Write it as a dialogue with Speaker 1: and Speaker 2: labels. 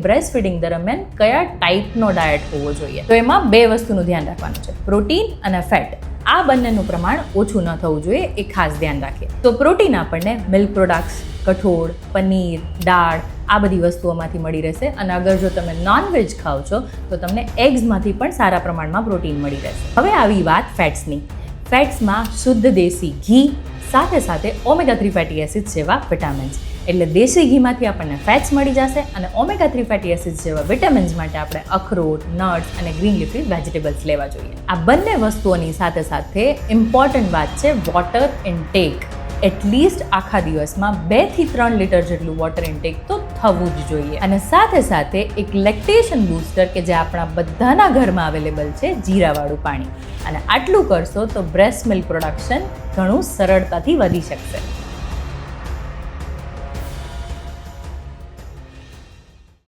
Speaker 1: Breast feeding દરમિયાન કયા ટાઈપનો diet હોવો જોઈએ. તો એમાં બે વસ્તુનું ધ્યાન રાખવાનું છે, પ્રોટીન અને ફેટ. આ બંનેનું પ્રમાણ ઓછું ન થવું જોઈએ, એ ખાસ ધ્યાન રાખીએ. તો પ્રોટીન આપણને મિલ્ક પ્રોડક્ટ્સ, કઠોળ, પનીર, દાળ આ બધી વસ્તુઓમાંથી મળી રહેશે. અને અગર જો તમે નોનવેજ ખાઓ છો તો તમને એગ્સમાંથી પણ સારા પ્રમાણમાં પ્રોટીન મળી રહેશે. હવે આવી વાત ફેટ્સની. ફેટ્સમાં શુદ્ધ દેશી ઘી સાથે સાથે omega-3 ફેટી એસિડ્સ જેવા વિટામિન્સ. એટલે દેશી ઘીમાંથી આપણને ફેટ્સ મળી જશે અને omega-3 ફેટી એસિડ્સ જેવા વિટામિન્સ માટે આપણે અખરોટ, નટ્સ અને ગ્રીન લીફી વેજીટેબલ્સ લેવા જોઈએ. આ બંને વસ્તુઓની સાથે સાથે ઇમ્પોર્ટન્ટ વાત છે વોટર ઇન્ટેક. એટલીસ્ટ આખા દિવસમાં 2 થી 3 લીટર જેટલું વોટર ઇન્ટેક તો થવું જ જોઈએ. અને સાથે સાથે એક લેક્ટેશન બૂસ્ટર કે જે આપણા બધાના ઘરમાં અવેલેબલ છે, જીરાવાળું પાણી. અને આટલું કરશો તો બ્રેસ્ટ મિલ્ક પ્રોડક્શન ઘણું સરળતાથી વધી શકશે.